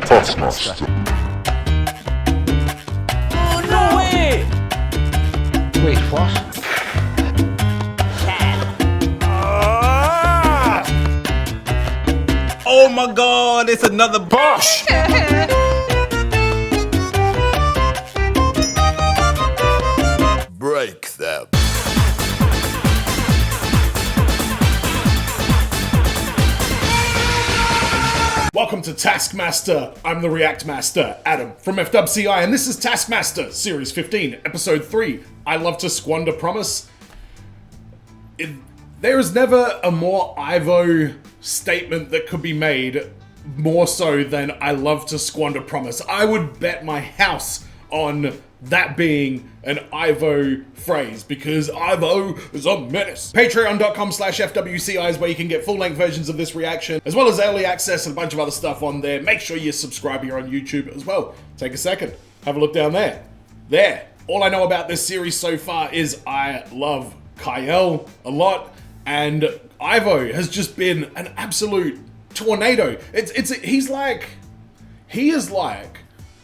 Taskmaster. Oh, no way! Wait, what? Oh my god, it's another Bosch! Break them. Welcome to Taskmaster. I'm the React Master, Adam, from FWCI, and this is Taskmaster, Series 15, Episode 3, I Love to Squander Promise. There is never a more Ivo statement that could be made more so than I love to squander promise. I would bet my house on that being an Ivo phrase, because Ivo is a menace. Patreon.com/FWCI is where you can get full-length versions of this reaction, as well as early access and a bunch of other stuff on there. Make sure you subscribe here on YouTube as well. Take a second, have a look down there. There. All I know about this series so far is I love Kyle a lot, and Ivo has just been an absolute tornado. He is like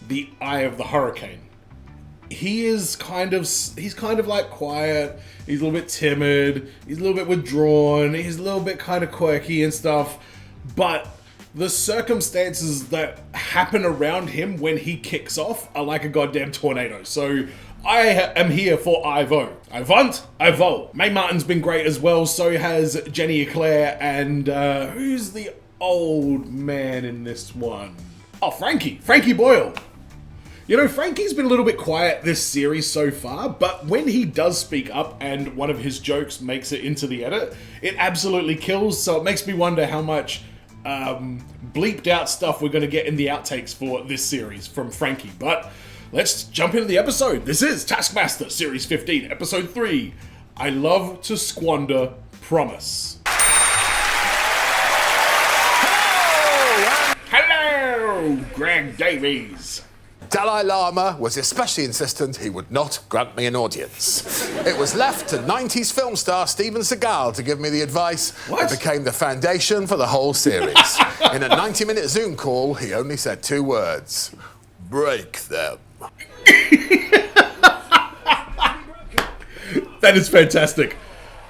the eye of the hurricane. He's kind of like quiet, he's a little bit timid, he's a little bit withdrawn, he's a little bit kind of quirky and stuff, but the circumstances that happen around him when he kicks off are like a goddamn tornado. So I am here for Ivo. Ivo. May Martin's been great as well, so has Jenny Eclair, and who's the old man in this one? Oh, Frankie Boyle. You know, Frankie's been a little bit quiet this series so far, but when he does speak up and one of his jokes makes it into the edit, it absolutely kills, so it makes me wonder how much bleeped out stuff we're going to get in the outtakes for this series from Frankie. But let's jump into the episode. This is Taskmaster, Series 15, Episode 3, I Love to Squander Promise. Hello, Greg Davies. Dalai Lama was especially insistent he would not grant me an audience. It was left to 90s film star Steven Seagal to give me the advice. What? It became the foundation for the whole series. In a 90-minute Zoom call, he only said 2 words. Break them. That is fantastic.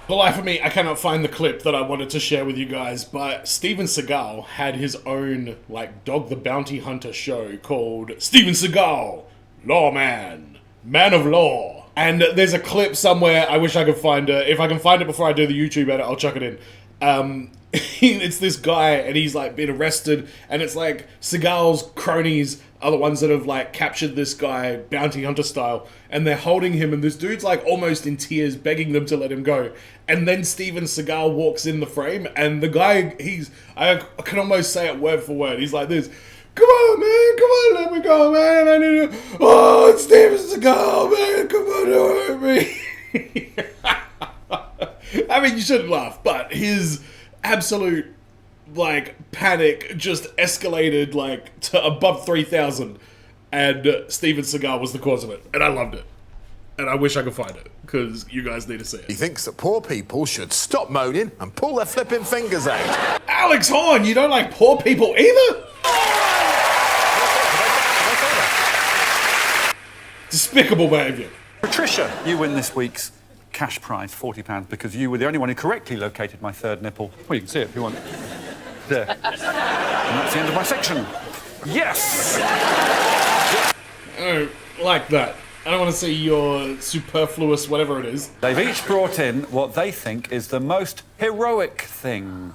For the life of me, I cannot find the clip that I wanted to share with you guys, but Steven Seagal had his own, like, Dog the Bounty Hunter show called Steven Seagal, Lawman, Man of Law. And there's a clip somewhere, I wish I could find it. If I can find it before I do the YouTube edit, I'll chuck it in. It's this guy, and he's, like, been arrested, and it's like Seagal's cronies are the ones that have, like, captured this guy, bounty hunter style, and they're holding him, and this dude's, like, almost in tears, begging them to let him go. And then Steven Seagal walks in the frame, and the guy, I can almost say it word for word, he's like this, "Come on, man, come on, let me go, man, I need to, oh, it's Steven Seagal, man, come on, don't hurt me." I mean, you shouldn't laugh, but his absolute, like, panic just escalated, like, to above 3,000, and Steven Seagal was the cause of it, and I loved it, and I wish I could find it, because you guys need to see He it. thinks that poor people should stop moaning and pull their flipping fingers out. Alex Horn, you don't like poor people either? Despicable behaviour. Patricia, you win this week's cash prize, £40, because you were the only one who correctly located my third nipple. Well, you can see it if you want. There. And that's the end of my section. Yes! I don't like that. I don't want to see your superfluous whatever it is. They've each brought in what they think is the most heroic thing.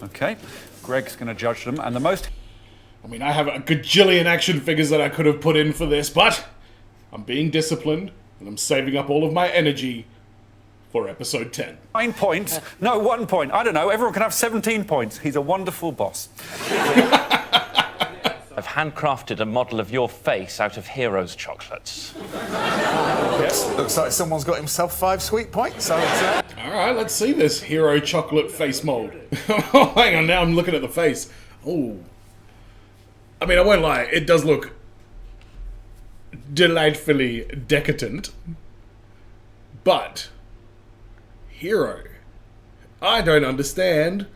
Okay? Greg's going to judge them, and the most... I mean, I have a gajillion action figures that I could have put in for this, but I'm being disciplined, and I'm saving up all of my energy for episode 10. 9 points. No, 1 point. I don't know. Everyone can have 17 points. He's a wonderful boss. I've handcrafted a model of your face out of Heroes chocolates. Yes, looks like someone's got himself 5 sweet points. So Alright, let's see this hero chocolate face mold. Oh, hang on, now I'm looking at the face. Oh. I mean, I won't lie, it does look delightfully decadent. But, hero. I don't understand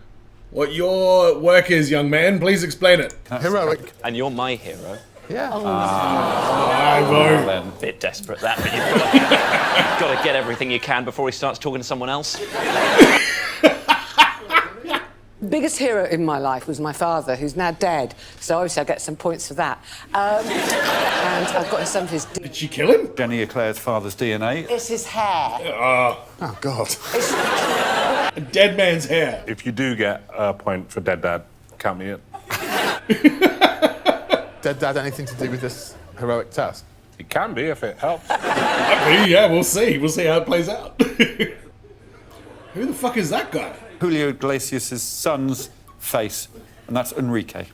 what your work is, young man. Please explain it. Heroic. And you're my hero. Yeah. Ivo. Bit desperate that, but you've got to get everything you can before he starts talking to someone else. Biggest hero in my life was my father, who's now dead, so obviously I get some points for that. And I've got some of his... Did she kill him? Jenny Eclair's father's DNA. It's his hair. Oh, God. A dead man's hair. If you do get a point for Dead Dad, count me in. Dead Dad, anything to do with this heroic task? It can be if it helps. Yeah, we'll see. We'll see how it plays out. Who the fuck is that guy? Julio Iglesias' son's face, and that's Enrique.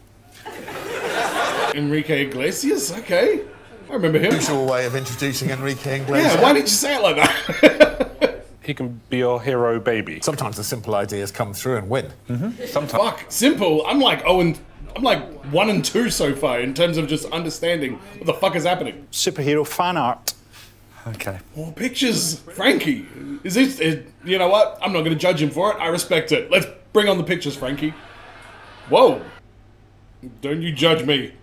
Enrique Iglesias? Okay. I remember him. Usual way of introducing Enrique Iglesias. Yeah, why didn't you say it like that? He can be your hero baby. Sometimes the simple ideas come through and win. Sometimes. Fuck, simple. I'm like 1 and 2 so far in terms of just understanding what the fuck is happening. Superhero fan art. Okay. More pictures, Frankie. You know what? I'm not going to judge him for it. I respect it. Let's bring on the pictures, Frankie. Whoa. Don't you judge me.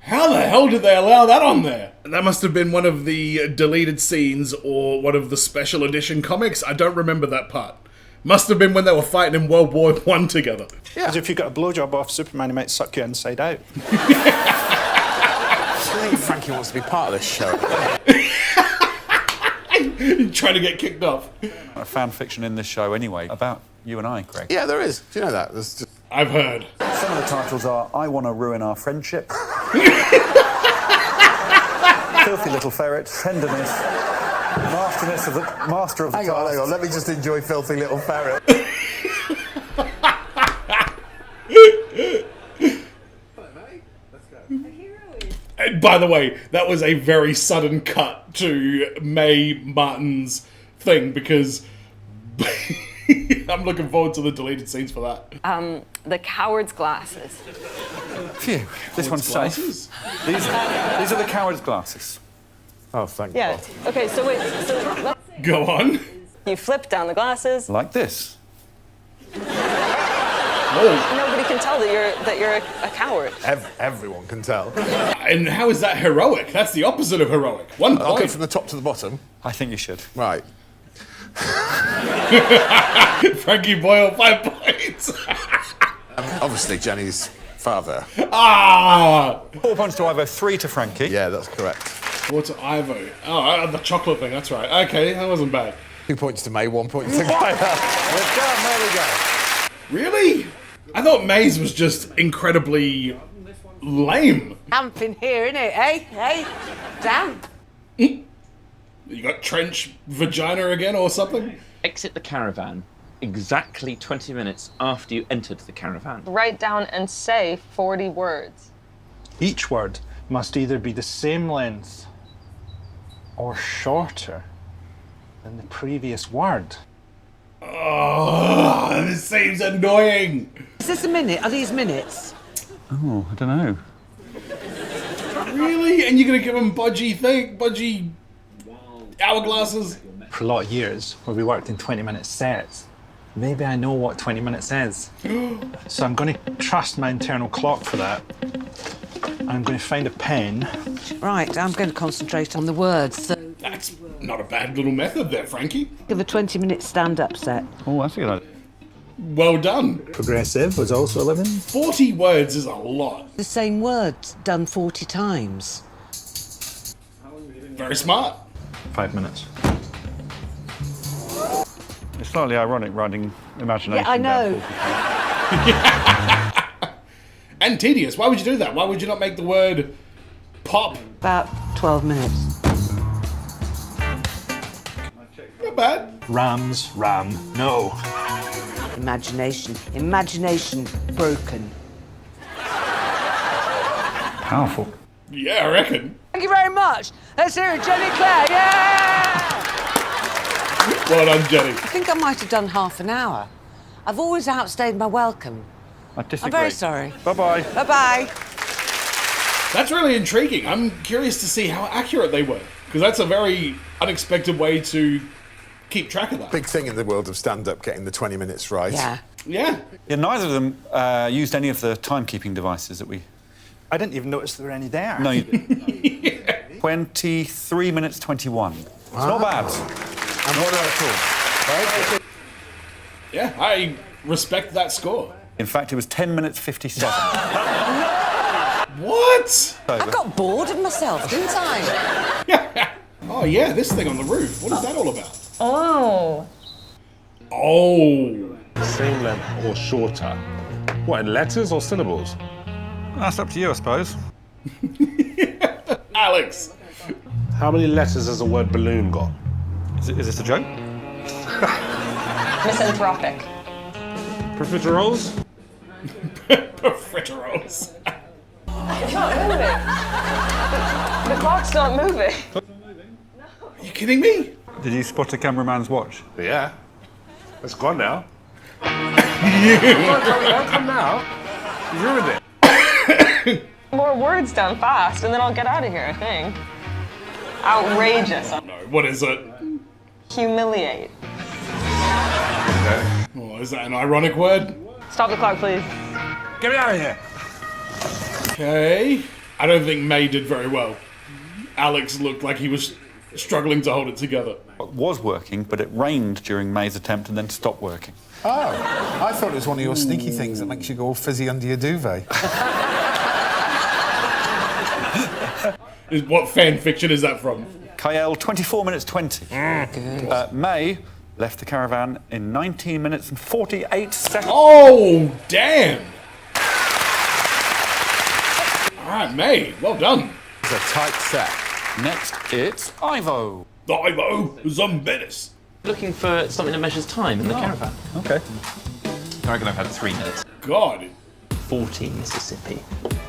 How the hell did they allow that on there? That must have been one of the deleted scenes or one of the special edition comics. I don't remember that part. Must have been when they were fighting in World War I together. Because if you got a blowjob off Superman, he might suck you inside out. I think Frankie wants to be part of this show. Trying to get kicked off. A fan fiction in this show anyway, about you and I, Greg. Yeah, there is. Do you know that? There's just... I've heard. Some of the titles are I Want to Ruin Our Friendship, Filthy Little Ferret, Tenderness, Master of the Hang on, let me just enjoy Filthy Little Ferret. And by the way, that was a very sudden cut to Mae Martin's thing because I'm looking forward to the deleted scenes for that. The coward's glasses. Phew, this one's safe. Glasses? These are the coward's glasses. Oh, thank Yeah. God. Okay, so wait. So let's say Go on. you flip down the glasses. Like this. Nobody can tell that you're a coward. Everyone can tell. And how is that heroic? That's the opposite of heroic. 1 I'll go point. from the top to the bottom. I think you should. Right. Frankie Boyle, 5 points. Obviously, Jenny's father. 4 points to Ivo, 3 to Frankie. Yeah, that's correct. What's Ivo? Oh, the chocolate thing, that's right. Okay, that wasn't bad. 2 points to May, 1 point to Guy. We're done, there we go. Really? I thought Maze was just incredibly lame. Damp in here, innit, eh? Hey? Damp. You got trench vagina again or something? Exit the caravan exactly 20 minutes after you entered the caravan. Write down and say 40 words. Each word must either be the same length or shorter than the previous word. Oh, this seems annoying. Is this a minute? Are these minutes? Oh, I don't know. Really? And you're gonna give him budgie hourglasses? For a lot of years, where we worked in 20-minute sets, maybe I know what 20 minutes is. So I'm going to trust my internal clock for that. I'm going to find a pen. Right, I'm going to concentrate on the words. So That's not a bad little method there, Frankie. give a 20-minute stand-up set. Oh, that's a good idea. Well done. Progressive was also 11. 40 words is a lot. The same words done 40 times. Very smart. 5 minutes. It's slightly ironic writing imagination. Yeah, I down know. 40 times. And tedious. Why would you do that? Why would you not make the word pop? About 12 minutes. Not bad. Rams, ram, no. Imagination. Imagination broken. Powerful. Yeah, I reckon. Thank you very much. Let's hear it, Jenny Eclair. Yeah! Well done, Jenny. I think I might have done half an hour. I've always outstayed my welcome. I disagree. I'm very sorry. Bye-bye. Bye-bye. That's really intriguing. I'm curious to see how accurate they were, because that's a very unexpected way to keep track of that. Big thing in the world of stand-up, getting the 20 minutes right. Yeah. Yeah. Yeah, neither of them used any of the timekeeping devices that we... I didn't even notice there were any there. No, you didn't. 23 minutes 21. It's not bad. And what at all? Right? Yeah, I respect that score. In fact, it was 10 minutes 57. What? I got bored of myself, didn't I? Oh, yeah, this thing on the roof. What is that all about? Oh. Oh. Same length or shorter? What, in letters or syllables? That's up to you, I suppose. Alex. How many letters has the word balloon got? Is this a joke? Misanthropic. Profiteroles? Profiteroles. It's not moving. The clock's not moving. Are you kidding me? Did you spot a cameraman's watch? Yeah. It's gone now. Don't come now. You ruined it. More words down fast, and then I'll get out of here, I think. Outrageous. No, what is it? Humiliate. Oh, is that an ironic word? Stop the clock, please. Get me out of here. Okay. I don't think May did very well. Alex looked like he was struggling to hold it together. It was working, but it rained during May's attempt and then stopped working. Oh, I thought it was one of your sneaky things that makes you go all fizzy under your duvet. What fan fiction is that from? Kyle, 24 minutes 20. May left the caravan in 19 minutes and 48 seconds. Oh, damn! All right, May, well done. It's a tight set. Next, it's Ivo. The Ivo is a menace. Looking for something that measures time in the caravan. Okay. I reckon I've had 3 minutes. God, 14 Mississippi.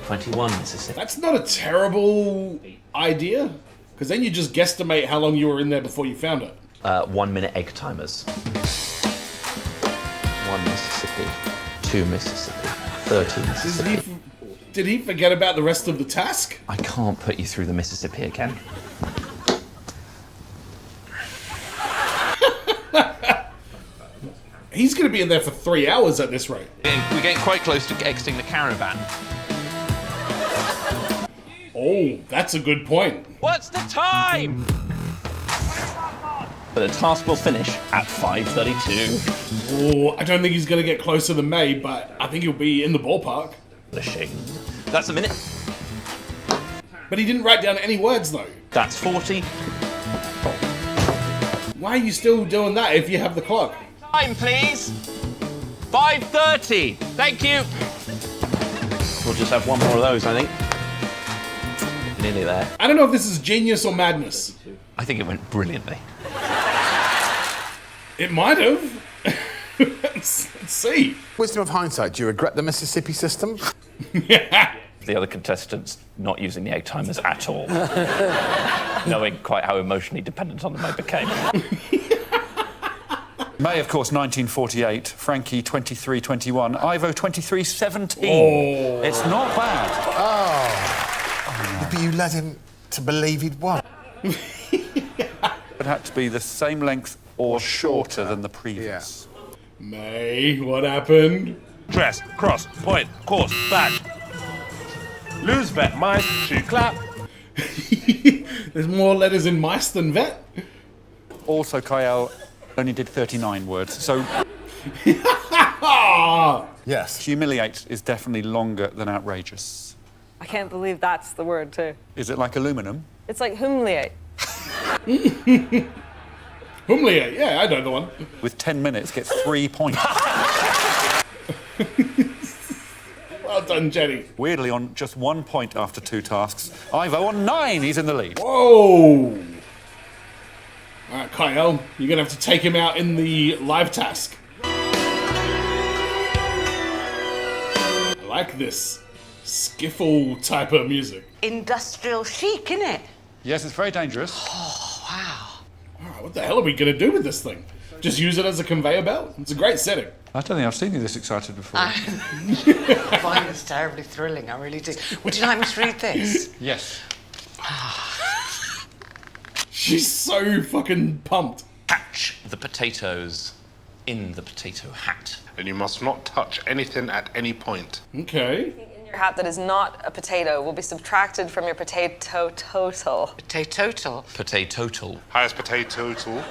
21 Mississippi. that's not a terrible idea, because then you just guesstimate how long you were in there before you found it. 1 minute egg timers. 1 Mississippi. 2 Mississippi. 13 Mississippi. Did he forget about the rest of the task? I can't put you through the Mississippi again. He's going to be in there for 3 hours at this rate. We're getting quite close to exiting the caravan. Oh, that's a good point. What's the time? But the task will finish at 5:32. Oh, I don't think he's going to get closer than May, but I think he'll be in the ballpark. Shame. That's a minute. But he didn't write down any words, though. That's 40. Why are you still doing that if you have the clock? Time, please. 5:30. Thank you. We'll just have one more of those, I think. Nearly there. I don't know if this is genius or madness. I think it went brilliantly. It might have. Let's see. Wisdom of hindsight, do you regret the Mississippi system? The other contestants not using the egg timers at all. Knowing quite how emotionally dependent on them I became. May, of course, 1948. Frankie, 23-21. Ivo, 23-17. Oh. It's not bad. But you led him to believe he'd won. It had to be the same length or shorter than the previous. May, what happened? Dress, cross, point, course, back. Lose bet, mice, shoot, clap. There's more letters in mice than vet. Also, Kyle only did 39 words, so Yes. humiliate is definitely longer than outrageous. I can't believe that's the word, too. Is it like aluminum? It's like humiliate. Humiliate, yeah, I know the one. With 10 minutes, gets 3 points. Well done, Jenny. Weirdly, on just 1 point after 2 tasks. Ivo on 9, he's in the lead. Whoa! All right, Kyle, you're going to have to take him out in the live task. I like this skiffle type of music. Industrial chic, innit? Yes, it's very dangerous. Wow. All Right, what the hell are we going to do with this thing? Just use it as a conveyor belt? It's a great setting. I don't think I've seen you this excited before. I find this terribly thrilling, I really do. Would you like me to read this? Yes. She's so fucking pumped. Hatch the potatoes in the potato hat. And you must not touch anything at any point. Okay. Your hat that is not a potato will be subtracted from your potato total. Potato. Potato. Highest potato total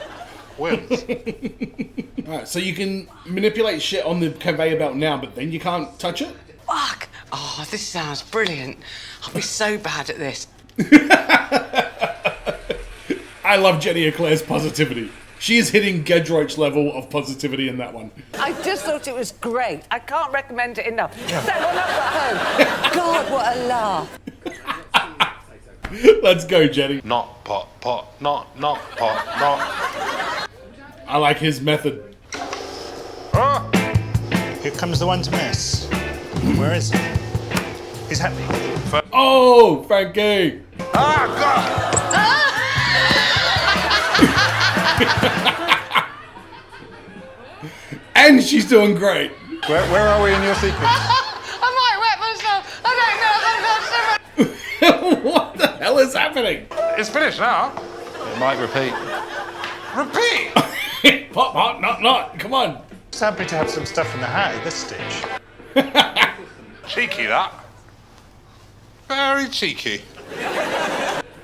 wins. Alright, so you can manipulate shit on the conveyor belt now, but then you can't touch it? Fuck! Oh, this sounds brilliant. I'll be so bad at this. I love Jenny Eclair's positivity. She is hitting Gedroach level of positivity in that one. I just thought it was great. I can't recommend it enough. Set one up at home. God, what a laugh. Let's go, Jenny. Not pot, not pot, not. I like his method. Ah! Here comes the one to miss. Where is he? He's happy. Oh, Frankie! Ah, God! And she's doing great. Where are we in your sequence? I might wet myself. I don't know if I'm going to. What the hell is happening? It's finished now. It might repeat. Repeat! Pop, pop, not. Come on. Just happy to have some stuff in the hat at this stage. Cheeky, that. Very cheeky.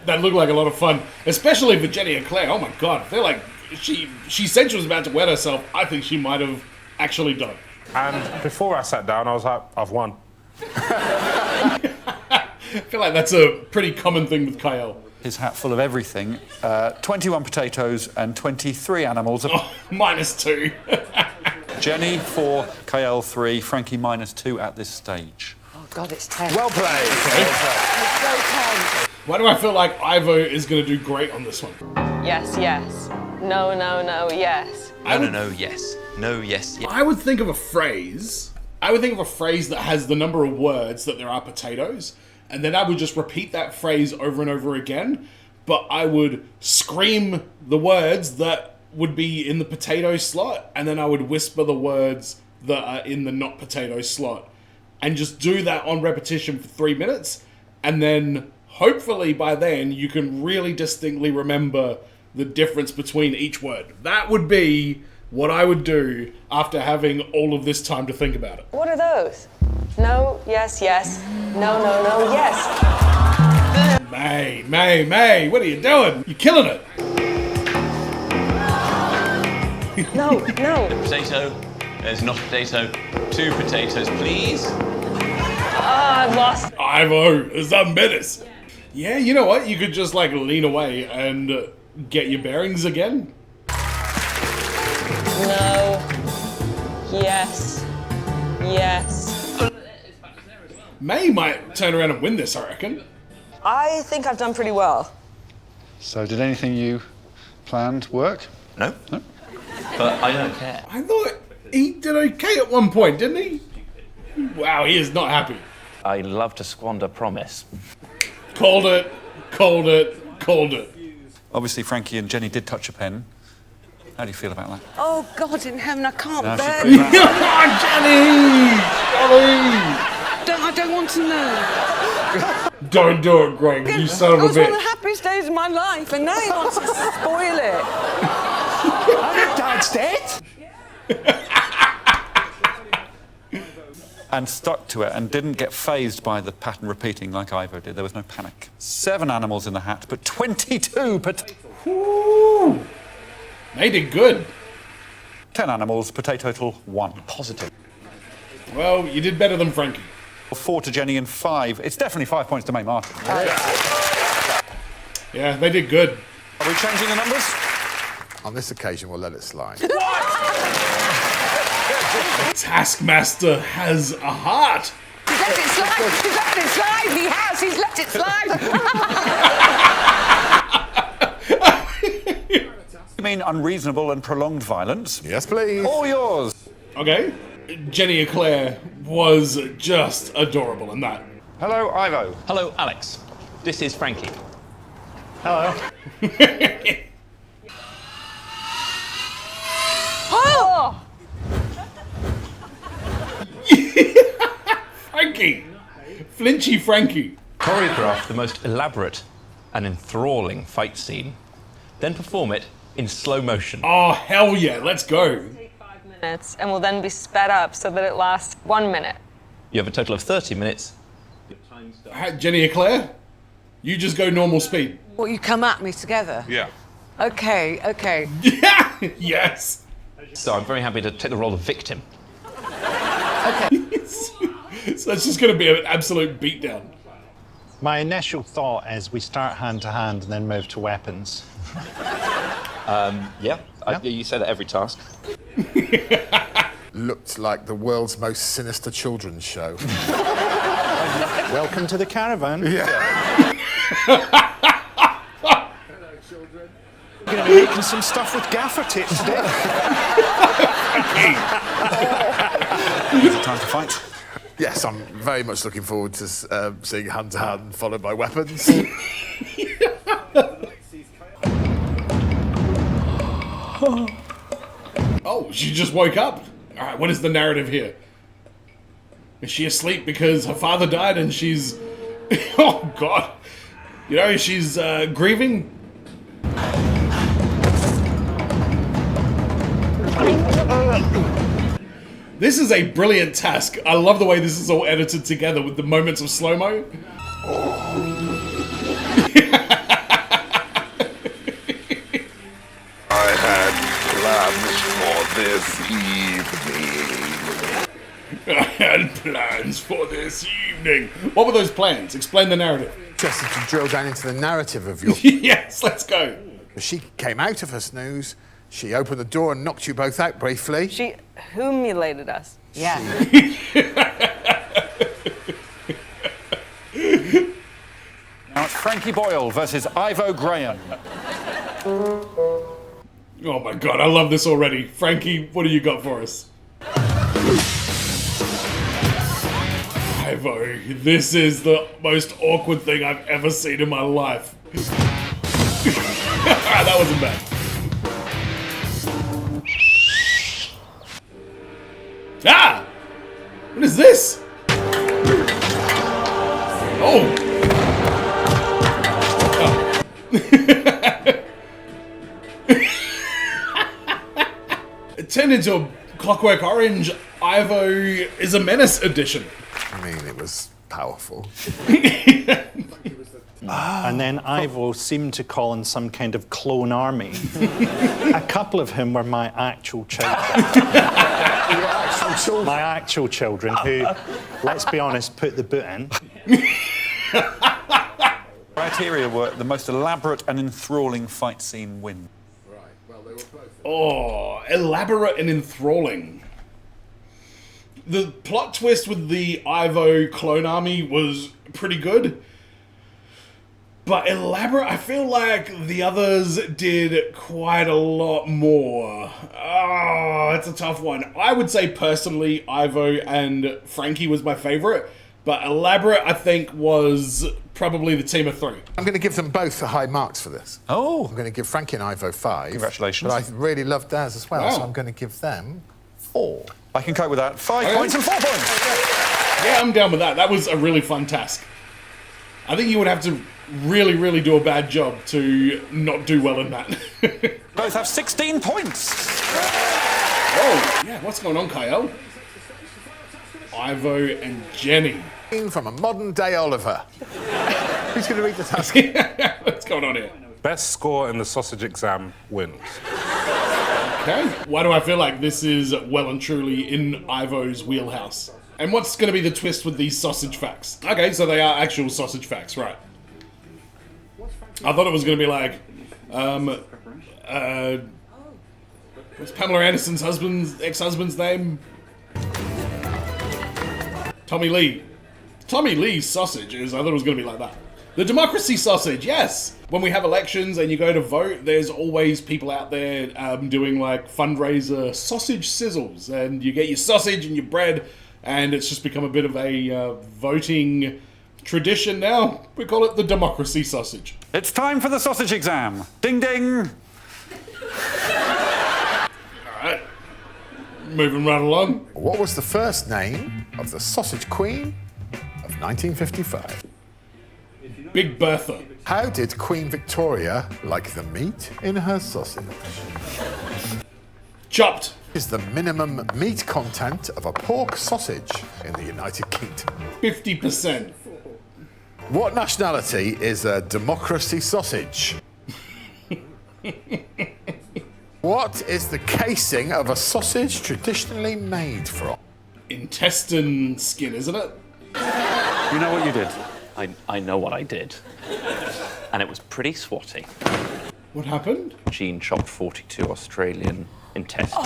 That looked like a lot of fun, especially for Jenny Eclair. Oh my God, they're like, she said she was about to wet herself. I think she might have actually done. And before I sat down, I was like, I've won. I feel like that's a pretty common thing with Kyle. His hat full of everything. 21 potatoes and 23 animals. Oh, -2. Jenny 4, KL 3, Frankie -2 at this stage. Oh, God, it's 10. Well played. It's so 10. Why do I feel like Ivo is going to do great on this one? Yes, yes. No, yes. No, yes. No, yes, yes. I would think of a phrase. I would think of a phrase that has the number of words that there are potatoes, and then I would just repeat that phrase over and over again, but I would scream the words that would be in the potato slot, and then I would whisper the words that are in the not potato slot, and just do that on repetition for 3 minutes, and then hopefully by then you can really distinctly remember the difference between each word. That would be what I would do after having all of this time to think about it. What are those? No, yes, yes. No, yes. May, what are you doing? You're killing it. No. Potato. There's not potato. 2 potatoes, please. I've lost. Ivo is a menace. Yeah, you know what? You could just like lean away and get your bearings again. No. Yes. May might turn around and win this, I reckon. I think I've done pretty well. So did anything you planned work? No. No? But I don't care. I thought he did okay at one point, didn't he? Wow, he is not happy. I love to squander promise. Called it. Obviously, Frankie and Jenny did touch a pen. How do you feel about that? Oh, God in heaven, I can't Now bear she's it. putting Come on, Jenny! I don't want to know. Don't do it, Greg, you son of It a was one of the bitch. happiest days of my life, and now he wants to spoil it. Dad's dead? And stuck to it and didn't get phased by the pattern repeating like Ivo did. There was no panic. 7 animals in the hat, but 22 potatoes. Woo. They did good. 10 animals, potato total 1. Positive. Well, you did better than Frankie. 4 to Jenny and 5. It's definitely 5 points to May Martin. Yeah, they did good. Are we changing the numbers? On this occasion, we'll let it slide. Taskmaster has a heart. He's let it slide. He's let it slide. He has. He's let it slide. You mean unreasonable and prolonged violence? Yes, please. All yours. Okay. Jenny Eclair was just adorable in that. Hello, Ivo. Hello, Alex. This is Frankie. Hello. Flinchy Frankie. Choreograph the most elaborate and enthralling fight scene. Then perform it in slow motion. Oh, hell yeah, let's go. Take 5 minutes and will then be sped up so that it lasts 1 minute. You have a total of 30 minutes. Jenny Eclair, you just go normal speed. Well, you come at me together. Yeah. Okay, okay. Yeah! Yes! So I'm very happy to take the role of victim. So it's just going to be an absolute beatdown. My initial thought is we start hand to hand and then move to weapons. Yeah. You say that every task. Looked like the world's most sinister children's show. Welcome to the caravan. Yeah. We're going to be making some stuff with gaffer tape today. Is it time to fight? Yes, I'm very much looking forward to seeing hand to hand followed by weapons. Oh, she just woke up. All right, what is the narrative here? Is she asleep because her father died and she's... Oh, God. You know, she's grieving? This is a brilliant task. I love the way this is all edited together with the moments of slow-mo. I had plans for this evening. I had plans for this evening. What were those plans? Explain the narrative. Interested to drill down into the narrative of your... Yes, let's go. She came out of her snooze, she opened the door and knocked you both out briefly. She humiliated us. Yeah. Now it's Frankie Boyle versus Ivo Graham. Oh my God, I love this already. Frankie, what do you got for us? Ivo, this is the most awkward thing I've ever seen in my life. That wasn't bad. Ah! What is this? Oh! It turned into a Clockwork Orange Ivo is a Menace edition. I mean, it was powerful. And then Ivo seemed to call in some kind of clone army. A couple of whom were my actual children. My actual children who, let's be honest, put the boot in. Criteria were the most elaborate and enthralling fight scene wins. Oh, elaborate and enthralling. The plot twist with the Ivo clone army was pretty good. But elaborate, I feel like the others did quite a lot more. Oh, it's a tough one. I would say personally, Ivo and Frankie was my favorite. But elaborate, I think, was probably the team of 3. I'm going to give them both high marks for this. Oh. I'm going to give Frankie and Ivo 5. Congratulations. But I really loved Daz as well, Wow. so I'm going to give them 4. I can cope with that. 5 points and 4 points. Yeah, I'm down with that. That was a really fun task. I think you would have to really, really do a bad job to not do well in that. Both have 16 points. Oh, yeah, what's going on, Kyle? Ivo and Jenny. From a modern-day Oliver. Who's going to read the task? What's going on here? Best score in the sausage exam wins. Okay. Why do I feel like this is well and truly in Ivo's wheelhouse? And what's going to be the twist with these sausage facts? Okay, so they are actual sausage facts, right. I thought it was going to be like, what's Pamela Anderson's ex-husband's name? Tommy Lee. Tommy Lee's sausage I thought it was going to be like that. The democracy sausage, yes! When we have elections and you go to vote, there's always people out there doing like fundraiser sausage sizzles. And you get your sausage and your bread, and it's just become a bit of a voting tradition now. We call it the democracy sausage. It's time for the sausage exam. Ding ding. Alright. Moving right along. What was the first name of the sausage queen of 1955. Big Bertha. How did Queen Victoria like the meat in her sausage? Chopped. Is the minimum meat content of a pork sausage in the United Kingdom? 50%. What nationality is a democracy sausage? What is the casing of a sausage traditionally made from? Intestine skin, isn't it? You know what you did? I know what I did. And it was pretty swatty. What happened? Gene chopped 42 Australian intestines.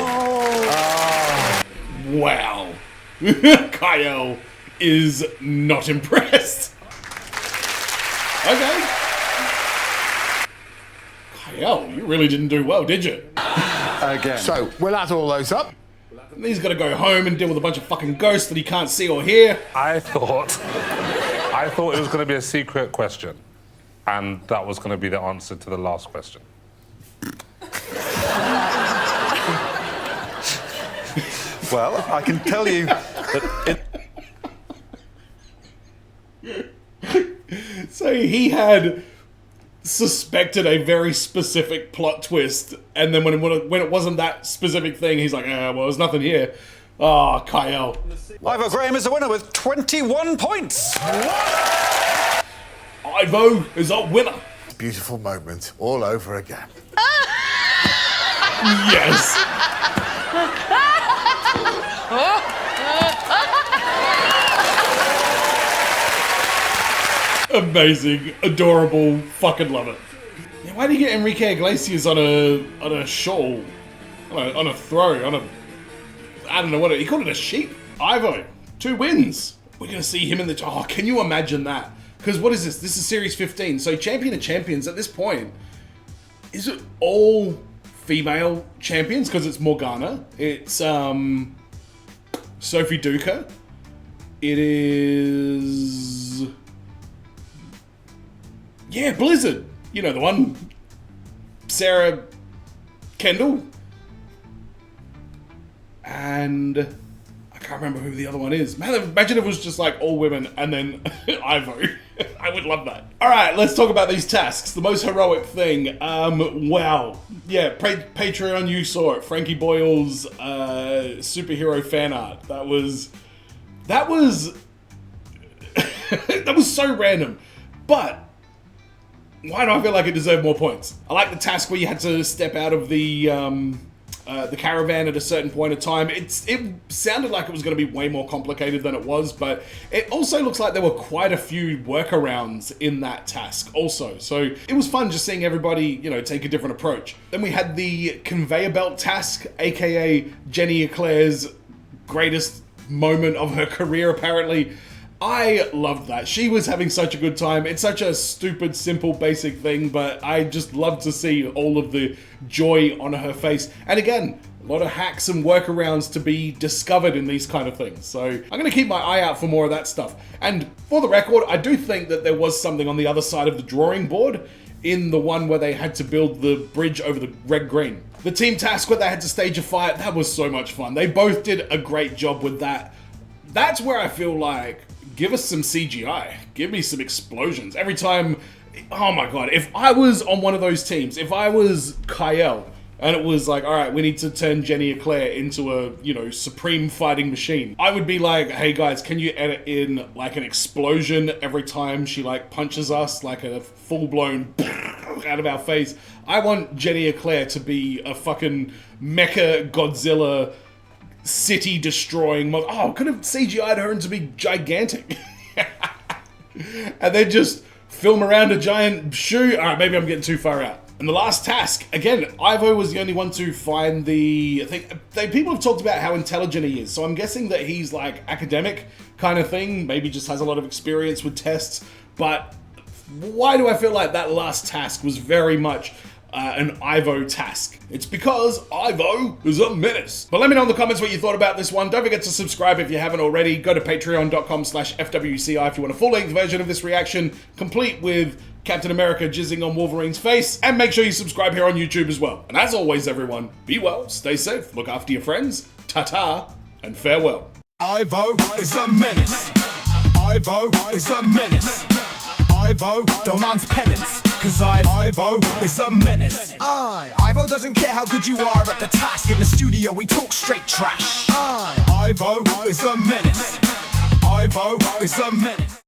Wow. Kyle is not impressed. Okay. Kyle, you really didn't do well, did you? Again. So, we'll add all those up. He's got to go home and deal with a bunch of fucking ghosts that he can't see or hear. I thought it was going to be a secret question, and that was going to be the answer to the last question. Well, I can tell you that So he had suspected a very specific plot twist, and then when it wasn't that specific thing, he's like, well, there's nothing here. Oh, Kyle. Ivo Graham is the winner with 21 points. Ivo is a winner. Beautiful moment all over again. Yes. Amazing, adorable, fucking love it. Yeah, why did he get Enrique Iglesias on a shawl, on a throw, I don't know what he called it, a sheep? Ivo, 2 wins. We're gonna see him in the. Oh, can you imagine that? Because what is this? This is Series 15. So Champion of Champions at this point, is it all female champions? Because it's Morgana. It's Sophie Duca. It is. Yeah, Blizzard. You know the one. Sarah Kendall. And I can't remember who the other one is. Man, imagine if it was just like all women and then Ivo. I would love that. All right, let's talk about these tasks. The most heroic thing. Wow. Yeah, Patreon, you saw it. Frankie Boyle's superhero fan art. That was that was so random. But why do I feel like it deserved more points? I like the task where you had to step out of the caravan at a certain point of time. It sounded like it was going to be way more complicated than it was, but it also looks like there were quite a few workarounds in that task also. So it was fun just seeing everybody, take a different approach. Then we had the conveyor belt task, aka Jenny Eclair's greatest moment of her career, apparently. I loved that. She was having such a good time. It's such a stupid, simple, basic thing, but I just love to see all of the joy on her face. And again, a lot of hacks and workarounds to be discovered in these kind of things. So I'm going to keep my eye out for more of that stuff. And for the record, I do think that there was something on the other side of the drawing board in the one where they had to build the bridge over the red-green. The team task where they had to stage a fight, that was so much fun. They both did a great job with that. That's where I feel like, give us some CGI. Give me some explosions. Every time, oh my god, if I was on one of those teams, if I was Kyle, and it was like, all right, we need to turn Jenny Eclair into a, supreme fighting machine, I would be like, hey guys, can you edit in like an explosion every time she like punches us, like a full-blown out of our face. I want Jenny Eclair to be a fucking mecha Godzilla city destroying could have CGI'd her into be gigantic. And then just film around a giant shoe. Alright, maybe I'm getting too far out. And the last task, again, Ivo was the only one to find people have talked about how intelligent he is, so I'm guessing that he's like academic kind of thing, maybe just has a lot of experience with tests, but why do I feel like that last task was very much an Ivo task? It's because Ivo is a menace. But let me know in the comments what you thought about this one. Don't forget to subscribe if you haven't already. Go to patreon.com/FWCI if you want a full-length version of this reaction, complete with Captain America jizzing on Wolverine's face. And make sure you subscribe here on YouTube as well. And as always, everyone, be well, stay safe, look after your friends, ta-ta, and farewell. Ivo is a menace. Ivo is a menace. Ivo demands penance, cause Ivo is a menace. Ivo doesn't care how good you are at the task. In the studio we talk straight trash. Ivo is a menace. Ivo is a menace.